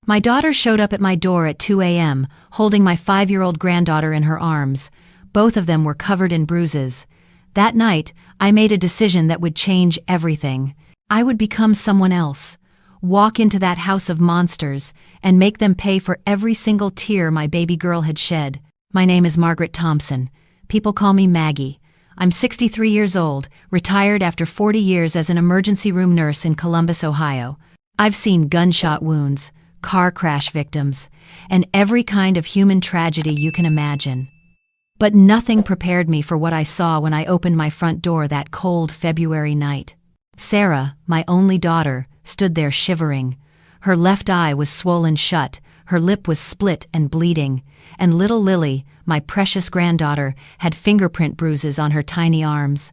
My daughter showed up at my door at 2 a.m., holding my 5-year-old granddaughter in her arms. Both of them were covered in bruises. That night, I made a decision that would change everything. I would become someone else, walk into that house of monsters, and make them pay for every single tear my baby girl had shed. My name is Margaret Thompson. People call me Maggie. I'm 63 years old, retired after 40 years as an emergency room nurse in Columbus, Ohio. I've seen gunshot wounds, car crash victims, and every kind of human tragedy you can imagine. But nothing prepared me for what I saw when I opened my front door that cold February night. Sarah, my only daughter, stood there shivering. Her left eye was swollen shut, her lip was split and bleeding, and little Lily, my precious granddaughter, had fingerprint bruises on her tiny arms.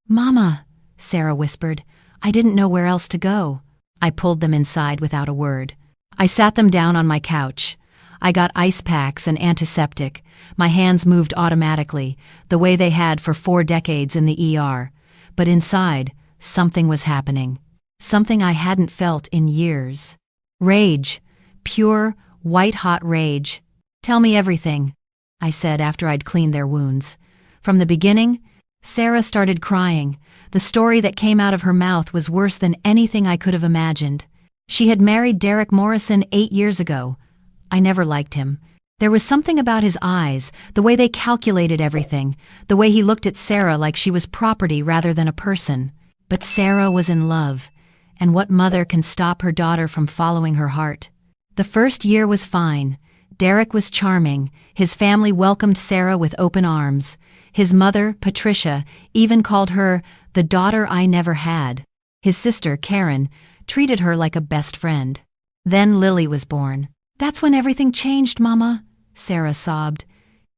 "Mama," Sarah whispered, "I didn't know where else to go." I pulled them inside without a word. I sat them down on my couch. I got ice packs and antiseptic. My hands moved automatically, the way they had for 4 decades in the ER. But inside, something was happening. Something I hadn't felt in years. Rage. Pure, white-hot rage. "Tell me everything," I said after I'd cleaned their wounds. From the beginning, Sarah started crying. The story that came out of her mouth was worse than anything I could have imagined. She had married Derek Morrison 8 years ago. I never liked him. There was something about his eyes, the way they calculated everything, the way he looked at Sarah like she was property rather than a person. But Sarah was in love, and what mother can stop her daughter from following her heart? The first year was fine. Derek was charming. His family welcomed Sarah with open arms. His mother, Patricia, even called her the daughter I never had. His sister, Karen, treated her like a best friend. Then Lily was born. "That's when everything changed, Mama," Sarah sobbed.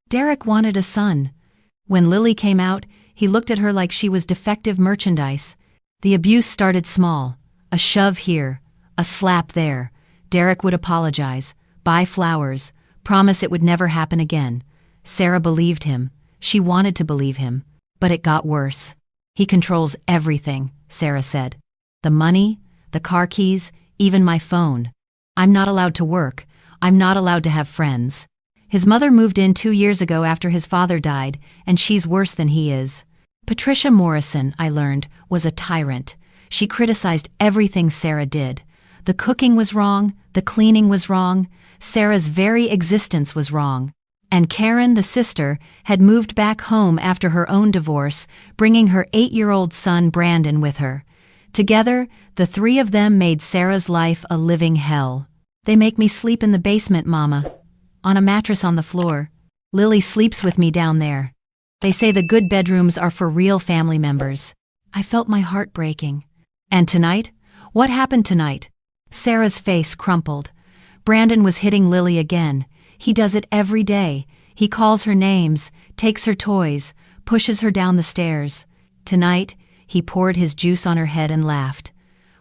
"Derek wanted a son. When Lily came out, he looked at her like she was defective merchandise. The abuse started small. A shove here, a slap there. Derek would apologize, buy flowers, promise it would never happen again. Sarah believed him. She wanted to believe him. But it got worse. He controls everything," Sarah said. "The money, the car keys, even my phone. I'm not allowed to work. I'm not allowed to have friends. His mother moved in 2 years ago after his father died, and she's worse than he is. Patricia Morrison, I learned, was a tyrant. She criticized everything Sarah did. The cooking was wrong, the cleaning was wrong, Sarah's very existence was wrong. And Karen, the sister, had moved back home after her own divorce, bringing her 8-year-old son Brandon with her. Together, the 3 of them made Sarah's life a living hell. "They make me sleep in the basement, Mama, on a mattress on the floor. Lily sleeps with me down there. They say the good bedrooms are for real family members." I felt my heart breaking. "And tonight? What happened tonight?" Sarah's face crumpled. "Brandon was hitting Lily again. He does it every day. He calls her names, takes her toys, pushes her down the stairs. Tonight, he poured his juice on her head and laughed.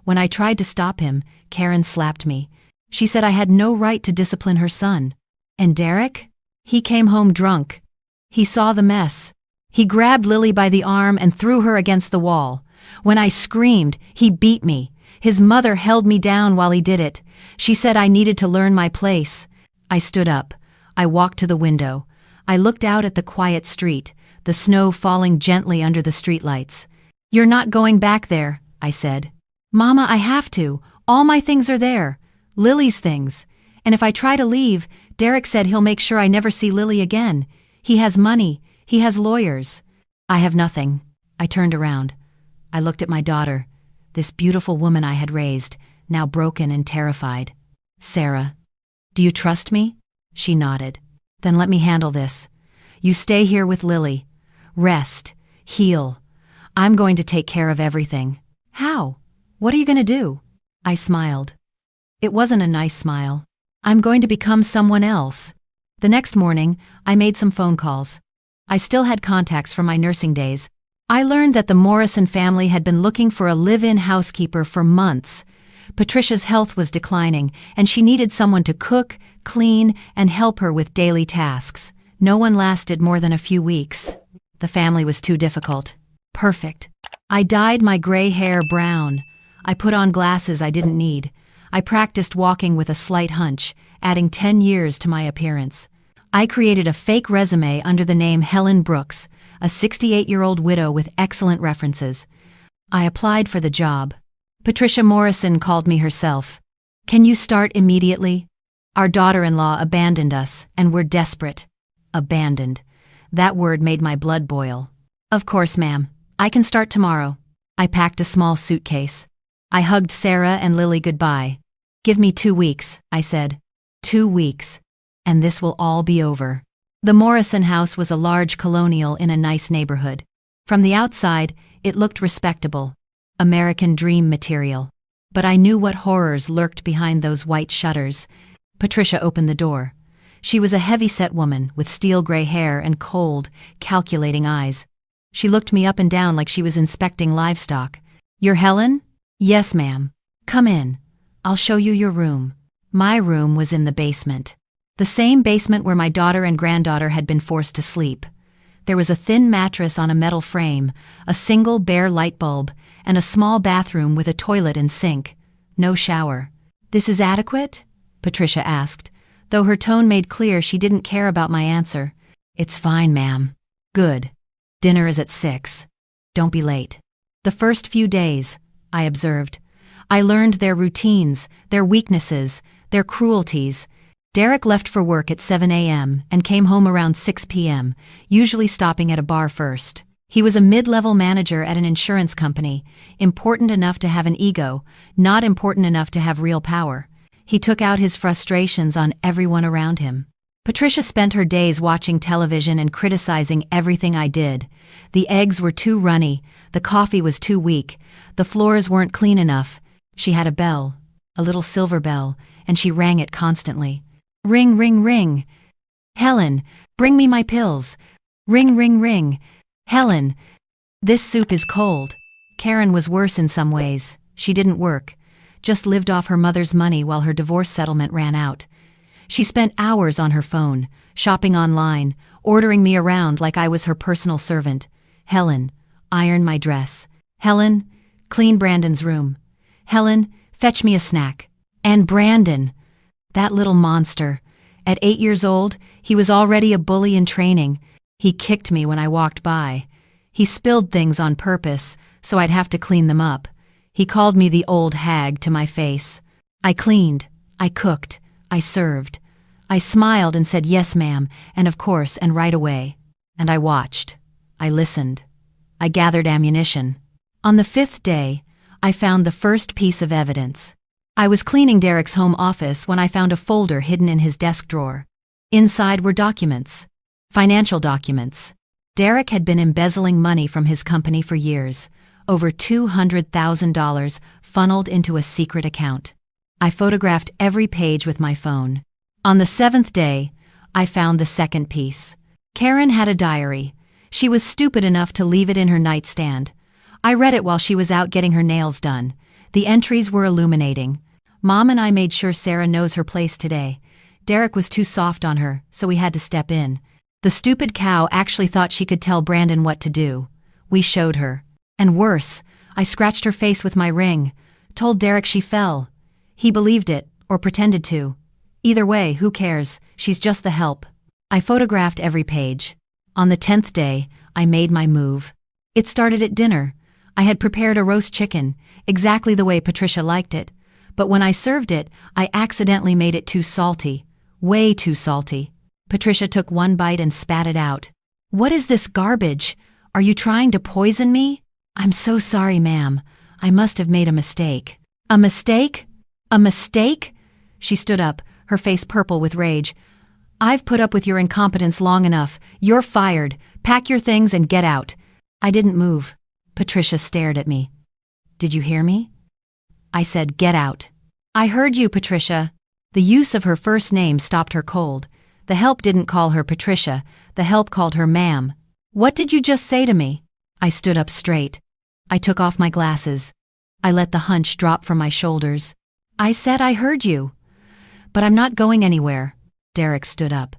When I tried to stop him, Karen slapped me. She said I had no right to discipline her son. And Derek? He came home drunk. He saw the mess. He grabbed Lily by the arm and threw her against the wall. When I screamed, he beat me. His mother held me down while he did it. She said I needed to learn my place. I stood up. I walked to the window. I looked out at the quiet street, the snow falling gently under the streetlights. "You're not going back there," I said. "Mama, I have to. All my things are there. Lily's things. And if I try to leave, Derek said he'll make sure I never see Lily again. He has money. He has lawyers. I have nothing." I turned around. I looked at my daughter, this beautiful woman I had raised, now broken and terrified. "Sarah, do you trust me?" She nodded. "Then let me handle this. You stay here with Lily. Rest. Heal. I'm going to take care of everything." "How? What are you going to do?" I smiled. It wasn't a nice smile. "I'm going to become someone else." The next morning, I made some phone calls. I still had contacts from my nursing days. I learned that the Morrison family had been looking for a live-in housekeeper for months. Patricia's health was declining, and she needed someone to cook, clean, and help her with daily tasks. No one lasted more than a few weeks. The family was too difficult. Perfect. I dyed my gray hair brown. I put on glasses I didn't need. I practiced walking with a slight hunch, adding 10 years to my appearance. I created a fake resume under the name Helen Brooks, a 68-year-old widow with excellent references. I applied for the job. Patricia Morrison called me herself. "Can you start immediately? Our daughter-in-law abandoned us, and we're desperate." Abandoned. That word made my blood boil. "Of course, ma'am. I can start tomorrow." I packed a small suitcase. I hugged Sarah and Lily goodbye. "Give me 2 weeks," I said. 2 weeks. And this will all be over. The Morrison house was a large colonial in a nice neighborhood. From the outside, it looked respectable. American dream material. But I knew what horrors lurked behind those white shutters. Patricia opened the door. She was a heavy-set woman with steel gray hair and cold, calculating eyes. She looked me up and down like she was inspecting livestock. "You're Helen?" "Yes, ma'am." "Come in. I'll show you your room." My room was in the basement. The same basement where my daughter and granddaughter had been forced to sleep. There was a thin mattress on a metal frame, a single bare light bulb, and a small bathroom with a toilet and sink. No shower. "This is adequate?" Patricia asked, though her tone made clear she didn't care about my answer. "It's fine, ma'am." "Good. Dinner is at 6. Don't be late." The first few days, I observed. I learned their routines, their weaknesses, their cruelties. Derek left for work at 7 a.m. and came home around 6 p.m., usually stopping at a bar first. He was a mid-level manager at an insurance company, important enough to have an ego, not important enough to have real power. He took out his frustrations on everyone around him. Patricia spent her days watching television and criticizing everything I did. The eggs were too runny, the coffee was too weak, the floors weren't clean enough. She had a bell, a little silver bell, and she rang it constantly. "Ring, ring, ring. Helen, bring me my pills. Ring, ring, ring. Helen, this soup is cold." Karen was worse in some ways. She didn't work, just lived off her mother's money while her divorce settlement ran out. She spent hours on her phone, shopping online, ordering me around like I was her personal servant. "Helen, iron my dress. Helen, clean Brandon's room. Helen, fetch me a snack." And Brandon, that little monster. At 8 years old, he was already a bully in training. He kicked me when I walked by. He spilled things on purpose, so I'd have to clean them up. He called me the old hag to my face. I cleaned, I cooked, I served. I smiled and said yes, ma'am, and of course, and right away. And I watched. I listened. I gathered ammunition. On the 5th day, I found the first piece of evidence. I was cleaning Derek's home office when I found a folder hidden in his desk drawer. Inside were documents. Financial documents. Derek had been embezzling money from his company for years. Over $200,000 funneled into a secret account. I photographed every page with my phone. On the 7th day, I found the second piece. Karen had a diary. She was stupid enough to leave it in her nightstand. I read it while she was out getting her nails done. The entries were illuminating. Mom and I made sure Sarah knows her place today. Derek was too soft on her, so we had to step in. The stupid cow actually thought she could tell Brandon what to do. We showed her. And worse, I scratched her face with my ring, told Derek she fell. He believed it, or pretended to. Either way, who cares? She's just the help. I photographed every page. On the 10th day, I made my move. It started at dinner. I had prepared a roast chicken, exactly the way Patricia liked it. But when I served it, I accidentally made it too salty. Way too salty. Patricia took one bite and spat it out. "What is this garbage? Are you trying to poison me?" "I'm so sorry, ma'am. I must have made a mistake." "A mistake? A mistake?" She stood up, her face purple with rage. "I've put up with your incompetence long enough. You're fired. Pack your things and get out." I didn't move. Patricia stared at me. "Did you hear me?" I said, "Get out." "I heard you, Patricia." The use of her first name stopped her cold. The help didn't call her Patricia. The help called her ma'am. "What did you just say to me?" I stood up straight. I took off my glasses. I let the hunch drop from my shoulders. "I said I heard you." "But I'm not going anywhere." Derek stood up.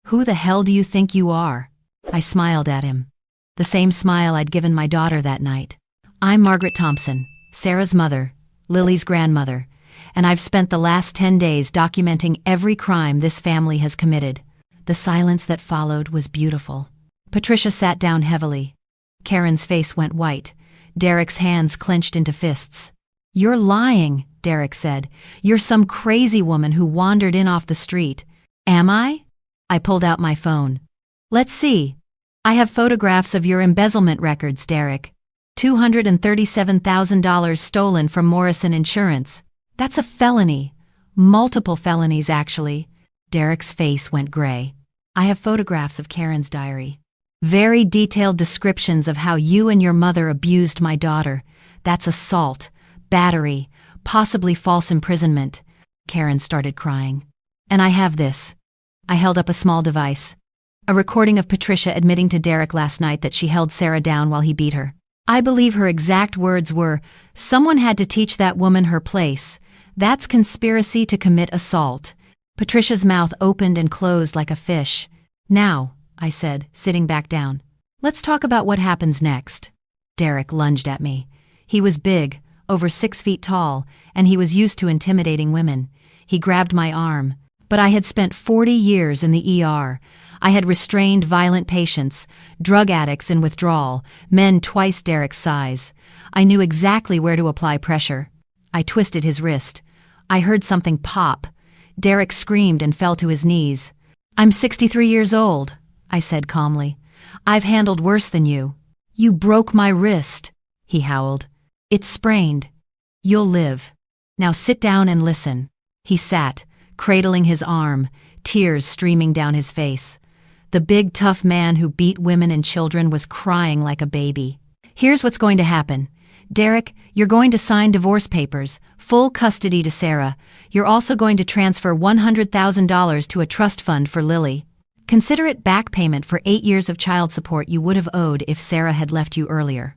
"Who the hell do you think you are?" I smiled at him. The same smile I'd given my daughter that night. "I'm Margaret Thompson, Sarah's mother, Lily's grandmother, and I've spent the last 10 days documenting every crime this family has committed. The silence that followed was beautiful. Patricia sat down heavily. Karen's face went white. Derek's hands clenched into fists. "You're lying," Derek said. "You're some crazy woman who wandered in off the street." "Am I?" I pulled out my phone. "Let's see. I have photographs of your embezzlement records, Derek. $237,000 stolen from Morrison Insurance. That's a felony. Multiple felonies, actually." Derek's face went gray. "I have photographs of Karen's diary. Very detailed descriptions of how you and your mother abused my daughter. That's assault, battery, possibly false imprisonment." Karen started crying. "And I have this." I held up a small device. A recording of Patricia admitting to Derek last night that she held Sarah down while he beat her. I believe her exact words were, "Someone had to teach that woman her place. That's conspiracy to commit assault." Patricia's mouth opened and closed like a fish. "Now," I said, sitting back down, "let's talk about what happens next." Derek lunged at me. He was big, over 6 feet tall, and he was used to intimidating women. He grabbed my arm. But I had spent 40 years in the ER. I had restrained violent patients, drug addicts in withdrawal, men twice Derek's size. I knew exactly where to apply pressure. I twisted his wrist. I heard something pop. Derek screamed and fell to his knees. "I'm 63 years old," I said calmly. "I've handled worse than you." "You broke my wrist," he howled. "It's sprained. You'll live. Now sit down and listen." He sat, cradling his arm, tears streaming down his face. The big, tough man who beat women and children was crying like a baby. "Here's what's going to happen. Derek, you're going to sign divorce papers, full custody to Sarah. You're also going to transfer $100,000 to a trust fund for Lily. Consider it back payment for 8 years of child support you would have owed if Sarah had left you earlier.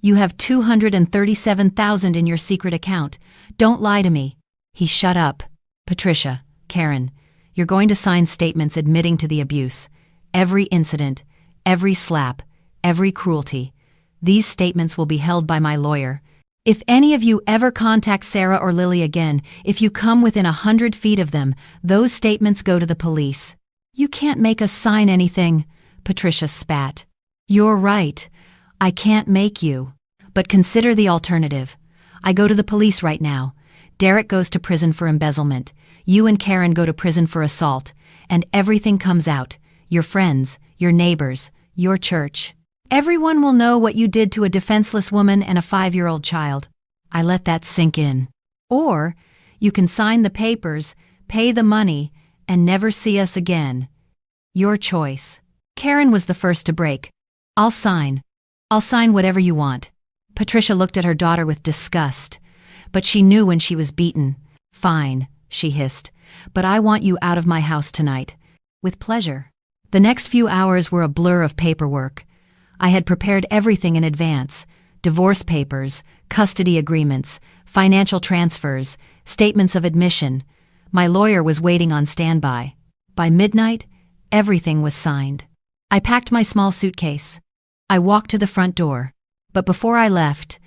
You have $237,000 in your secret account. Don't lie to me." He shut up. "Patricia, Karen, you're going to sign statements admitting to the abuse. Every incident, every slap, every cruelty. These statements will be held by my lawyer. If any of you ever contact Sarah or Lily again, if you come within 100 feet of them, those statements go to the police." "You can't make us sign anything," Patricia spat. "You're right. I can't make you. But consider the alternative. I go to the police right now. Derek goes to prison for embezzlement. You and Karen go to prison for assault. And everything comes out. Your friends, your neighbors, your church. Everyone will know what you did to a defenseless woman and a 5-year-old child." I let that sink in. "Or you can sign the papers, pay the money, and never see us again. Your choice." Karen was the first to break. I'll sign whatever you want." Patricia looked at her daughter with disgust. But she knew when she was beaten. "Fine," she hissed, "but I want you out of my house tonight." "With pleasure." The next few hours were a blur of paperwork. I had prepared everything in advance: divorce papers, custody agreements, financial transfers, statements of admission. My lawyer was waiting on standby. By midnight, everything was signed. I packed my small suitcase. I walked to the front door. But before I left,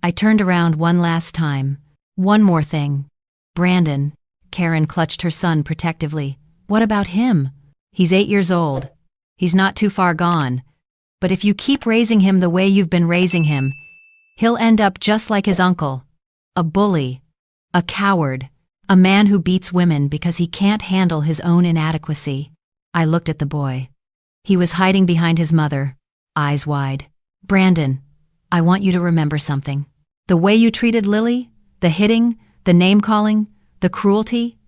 I turned around one last time. "One more thing. Brandon," Karen clutched her son protectively. "What about him? He's 8 years old. He's not too far gone. But if you keep raising him the way you've been raising him, he'll end up just like his uncle. A bully. A coward. A man who beats women because he can't handle his own inadequacy." I looked at the boy. He was hiding behind his mother, eyes wide. "Brandon, I want you to remember something. The way you treated Lily, the hitting, the name-calling, the cruelty,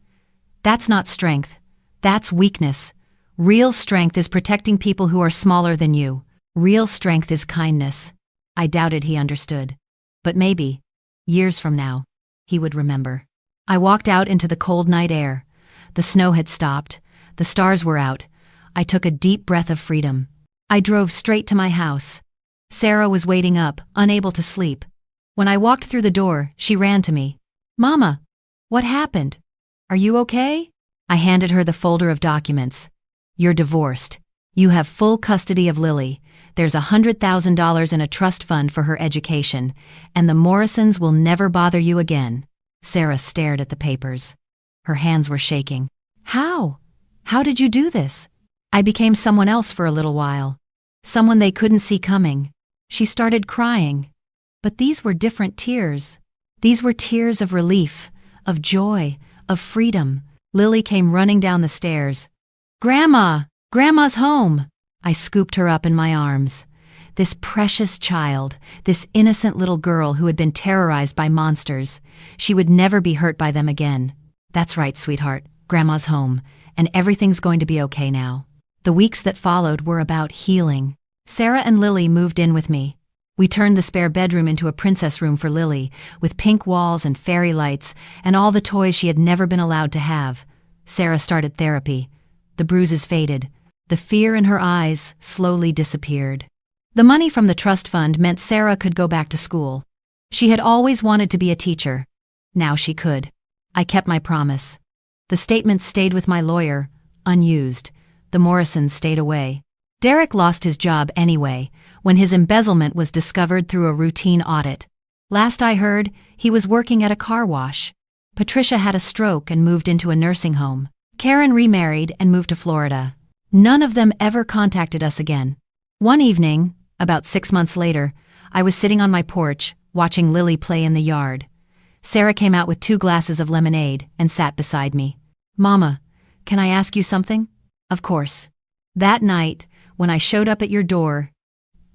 that's not strength. That's weakness. Real strength is protecting people who are smaller than you. Real strength is kindness." I doubted he understood. But maybe, years from now, he would remember. I walked out into the cold night air. The snow had stopped. The stars were out. I took a deep breath of freedom. I drove straight to my house. Sarah was waiting up, unable to sleep. When I walked through the door, she ran to me. "Mama, what happened? Are you okay?" I handed her the folder of documents. "You're divorced. You have full custody of Lily. There's $100,000 in a trust fund for her education, and the Morrisons will never bother you again." Sarah stared at the papers. Her hands were shaking. How? How did you do this? I became someone else for a little while. Someone they couldn't see coming. She started crying. But these were different tears. These were tears of relief, of joy, of freedom. Lily came running down the stairs. Grandma! Grandma's home! I scooped her up in my arms. This precious child, this innocent little girl who had been terrorized by monsters, she would never be hurt by them again. That's right, sweetheart. Grandma's home, and everything's going to be okay now. The weeks that followed were about healing. Sarah and Lily moved in with me. We turned the spare bedroom into a princess room for Lily, with pink walls and fairy lights and all the toys she had never been allowed to have. Sarah started therapy. The bruises faded. The fear in her eyes slowly disappeared. The money from the trust fund meant Sarah could go back to school. She had always wanted to be a teacher. Now she could. I kept my promise. The statement stayed with my lawyer, unused. The Morrisons stayed away. Derek lost his job anyway, when his embezzlement was discovered through a routine audit. Last I heard, he was working at a car wash. Patricia had a stroke and moved into a nursing home. Karen remarried and moved to Florida. None of them ever contacted us again. One evening, about 6 months later, I was sitting on my porch, watching Lily play in the yard. Sarah came out with 2 glasses of lemonade and sat beside me. Mama, can I ask you something? Of course. That night, when I showed up at your door,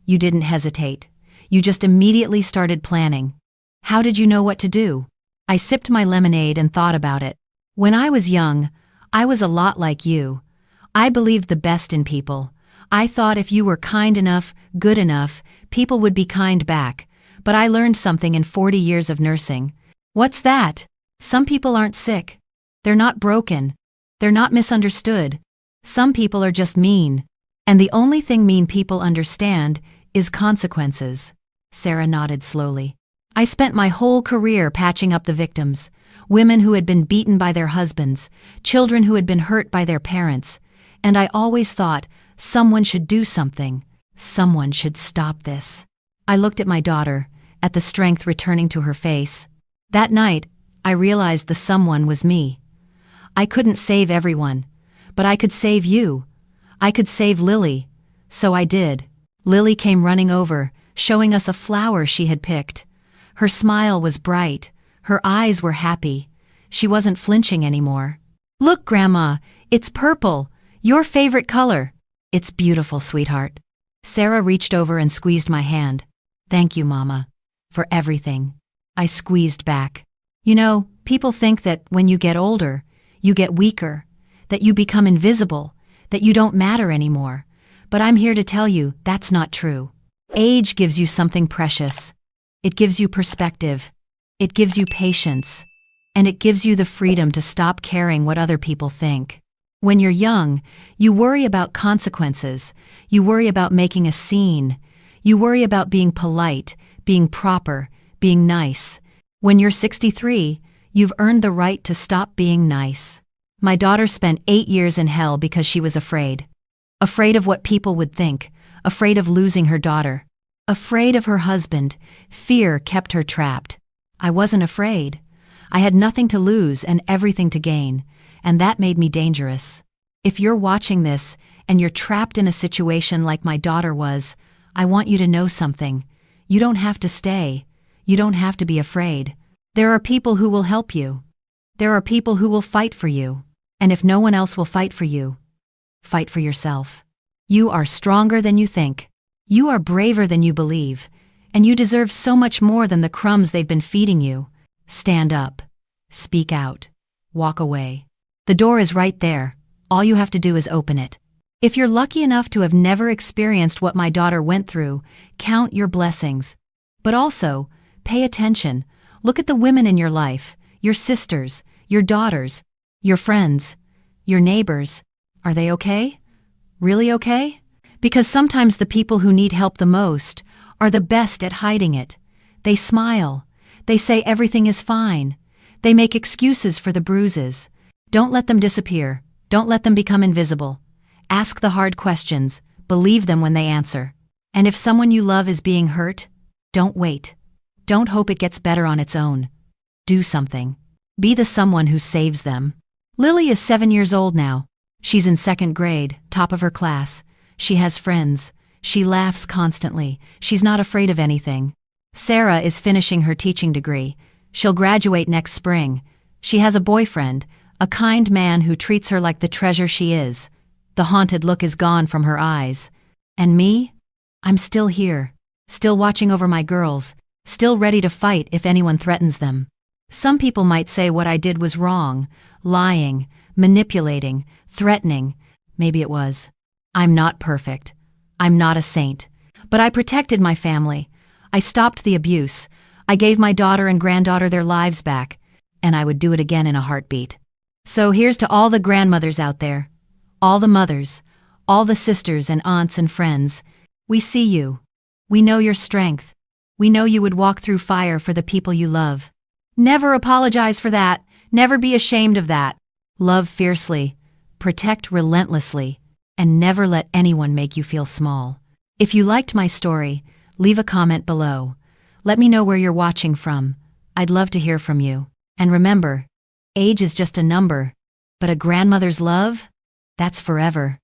you didn't hesitate. You just immediately started planning. How did you know what to do? I sipped my lemonade and thought about it. When I was young, I was a lot like you. I believed the best in people. I thought if you were kind enough, good enough, people would be kind back. But I learned something in 40 years of nursing. What's that? Some people aren't sick. They're not broken. They're not misunderstood. Some people are just mean. And the only thing mean people understand is consequences. Sarah nodded slowly. I spent my whole career patching up the victims. Women who had been beaten by their husbands, children who had been hurt by their parents. And I always thought, someone should do something. Someone should stop this. I looked at my daughter, at the strength returning to her face. That night, I realized the someone was me. I couldn't save everyone, but I could save you. I could save Lily. So I did. Lily came running over, showing us a flower she had picked. Her smile was bright. Her eyes were happy. She wasn't flinching anymore. Look, Grandma, it's purple. Your favorite color. It's beautiful, sweetheart. Sarah reached over and squeezed my hand. Thank you, Mama, for everything. I squeezed back. You know, people think that when you get older, you get weaker, that you become invisible, that you don't matter anymore. But I'm here to tell you that's not true. Age gives you something precious. It gives you perspective. It gives you patience. And it gives you the freedom to stop caring what other people think. When you're young, you worry about consequences. You worry about making a scene. You worry about being polite, being proper, being nice. When you're 63, you've earned the right to stop being nice. My daughter spent 8 years in hell because she was afraid. Afraid of what people would think. Afraid of losing her daughter. Afraid of her husband. Fear kept her trapped. I wasn't afraid. I had nothing to lose and everything to gain, and that made me dangerous. If you're watching this and you're trapped in a situation like my daughter was, I want you to know something. You don't have to stay. You don't have to be afraid. There are people who will help you. There are people who will fight for you. And if no one else will fight for you, fight for yourself. You are stronger than you think. You are braver than you believe. And you deserve so much more than the crumbs they've been feeding you. Stand up. Speak out. Walk away. The door is right there. All you have to do is open it. If you're lucky enough to have never experienced what my daughter went through, count your blessings. But also, pay attention. Look at the women in your life, your sisters, your daughters, your friends, your neighbors. Are they okay? Really okay? Because sometimes the people who need help the most are the best at hiding it. They smile. They say everything is fine. They make excuses for the bruises. Don't let them disappear. Don't let them become invisible. Ask the hard questions. Believe them when they answer. And if someone you love is being hurt, don't wait. Don't hope it gets better on its own. Do something. Be the someone who saves them. Lily is 7 years old now. She's in second grade, top of her class. She has friends. She laughs constantly. She's not afraid of anything. Sarah is finishing her teaching degree. She'll graduate next spring. She has a boyfriend, a kind man who treats her like the treasure she is. The haunted look is gone from her eyes. And me? I'm still here, still watching over my girls, still ready to fight if anyone threatens them. Some people might say what I did was wrong, lying, manipulating, threatening. Maybe it was. I'm not perfect. I'm not a saint. But I protected my family. I stopped the abuse. I gave my daughter and granddaughter their lives back, and I would do it again in a heartbeat. So here's to all the grandmothers out there, all the mothers, all the sisters and aunts and friends. We see you. We know your strength. We know you would walk through fire for the people you love. Never apologize for that. Never be ashamed of that. Love fiercely, protect relentlessly, and never let anyone make you feel small. If you liked my story, leave a comment below. Let me know where you're watching from. I'd love to hear from you. And remember, age is just a number, but a grandmother's love? That's forever.